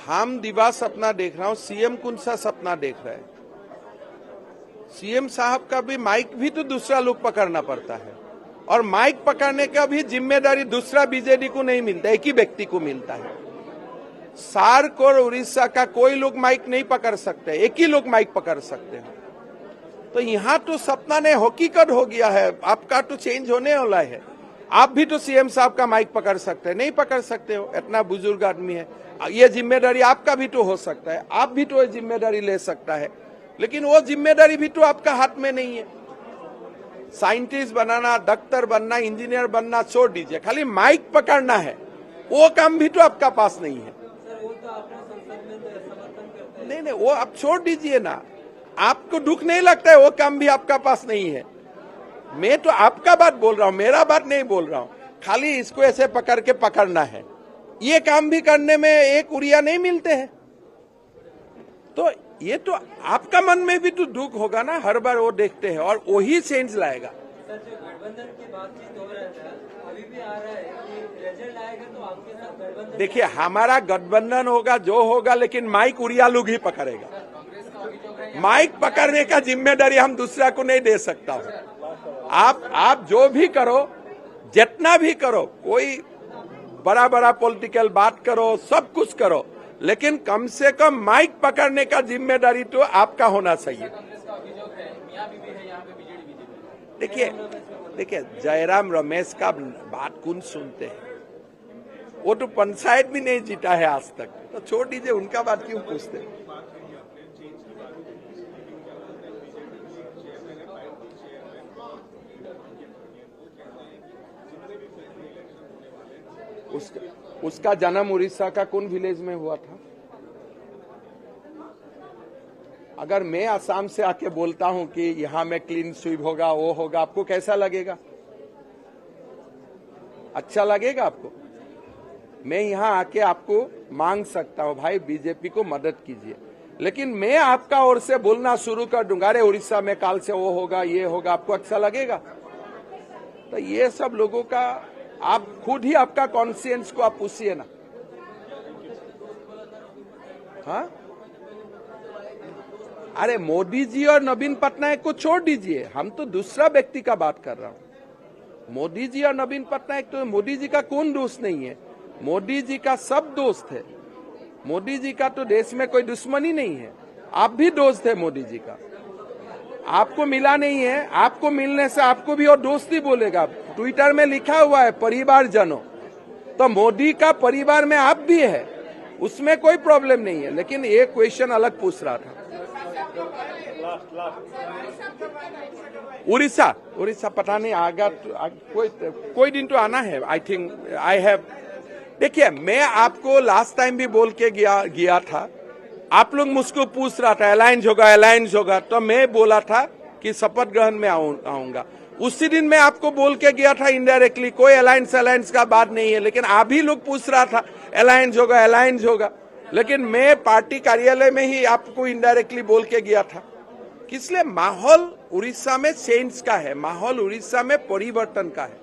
हम दिवा सपना देख रहा हूँ, सीएम कौन सा सपना देख रहा है? सीएम साहब का भी माइक भी तो दूसरा लोग पकड़ना पड़ता है, और माइक पकड़ने का भी जिम्मेदारी दूसरा बीजेडी को नहीं मिलता, एक ही व्यक्ति को मिलता है। सार्क और उड़ीसा का कोई लोग माइक नहीं पकड़ सकते, एक ही लोग माइक पकड़ सकते हैं। तो यहाँ तो सपना ने हकीकत हो गया है, आपका तो चेंज होने वाला है। आप भी तो सीएम साहब का माइक पकड़ सकते हैं, नहीं पकड़ सकते हो, इतना बुजुर्ग आदमी है। ये जिम्मेदारी आपका भी तो हो सकता है, आप भी तो ये जिम्मेदारी ले सकता है, लेकिन वो जिम्मेदारी भी तो आपका हाथ में नहीं है। साइंटिस्ट बनाना, डॉक्टर बनना, इंजीनियर बनना छोड़ दीजिए, खाली माइक पकड़ना है, वो काम भी तो आपका पास नहीं है। नहीं, वो आप छोड़ दीजिए ना, आपको दुख नहीं लगता है, वो काम भी आपका पास नहीं है। मैं तो आपका बात बोल रहा हूँ, मेरा बात नहीं बोल रहा हूँ। खाली इसको ऐसे पकड़ के पकड़ना है, ये काम भी करने में एक उड़िया नहीं मिलते हैं। तो ये तो आपका मन में भी तो दुख होगा ना, हर बार वो देखते हैं और वही चेंज लाएगा। सर, जो गठबंधन की बातचीत हो रहा था, अभी भी आ रहा है कि रिजल्ट आएगा तो आपके साथ गठबंधन। देखिए, हमारा गठबंधन होगा जो होगा, लेकिन माइक उड़िया लोग ही पकड़ेगा। माइक पकड़ने का जिम्मेदारी हम दूसरा को नहीं दे सकता हूँ। आप जो भी करो, जितना भी करो, कोई बड़ा बड़ा पॉलिटिकल बात करो, सब कुछ करो, लेकिन कम से कम माइक पकड़ने का जिम्मेदारी तो आपका होना चाहिए। देखिए, जयराम रमेश का बात कौन सुनते हैं? वो तो पंचायत भी नहीं जीता है आज तक, तो छोड़ दीजिए, उनका बात क्यों पूछते हैं? उसका जन्म उड़ीसा का कौन विलेज में हुआ था? अगर मैं असम से आके बोलता हूं कि यहां में क्लीन स्वीप होगा, वो होगा, आपको कैसा लगेगा? अच्छा लगेगा आपको? मैं यहां आके आपको मांग सकता हूं, भाई बीजेपी को मदद कीजिए, लेकिन मैं आपका ओर से बोलना शुरू कर दूंगा, अरे उड़ीसा में काल से वो होगा, ये होगा, आपको अच्छा लगेगा? तो ये सब लोगों का, आप खुद ही आपका कॉन्शियंस को आप पूछिए ना। हाँ, अरे मोदी जी और नवीन पटनायक को छोड़ दीजिए, हम तो दूसरा व्यक्ति का बात कर रहा हूं। मोदी जी और नवीन पटनायक, तो मोदी जी का कौन दोस्त नहीं है? मोदी जी का सब दोस्त है। मोदी जी का तो देश में कोई दुश्मनी नहीं है, आप भी दोस्त है मोदी जी का। आपको मिला नहीं है, आपको मिलने से आपको भी और दोस्ती बोलेगा। ट्विटर में लिखा हुआ है परिवारजनों, तो मोदी का परिवार में आप भी है, उसमें कोई प्रॉब्लम नहीं है, लेकिन ये क्वेश्चन अलग पूछ रहा था। उड़ीसा पता नहीं आगा, कोई दिन तो आना है। आई थिंक आई हैव, देखिए, मैं आपको लास्ट टाइम भी बोल के गया था, आप लोग मुझको पूछ रहा था अलायंस होगा, तो मैं बोला था कि शपथ ग्रहण में आऊंगा। उसी दिन मैं आपको बोल के गया था इनडायरेक्टली, कोई अलायंस का बात नहीं है, लेकिन आप ही लोग पूछ रहा था अलायंस होगा, लेकिन मैं पार्टी कार्यालय में ही आपको इनडायरेक्टली बोल के गया था। इसलिए माहौल उड़ीसा में चेंज का है, माहौल उड़ीसा में परिवर्तन का है।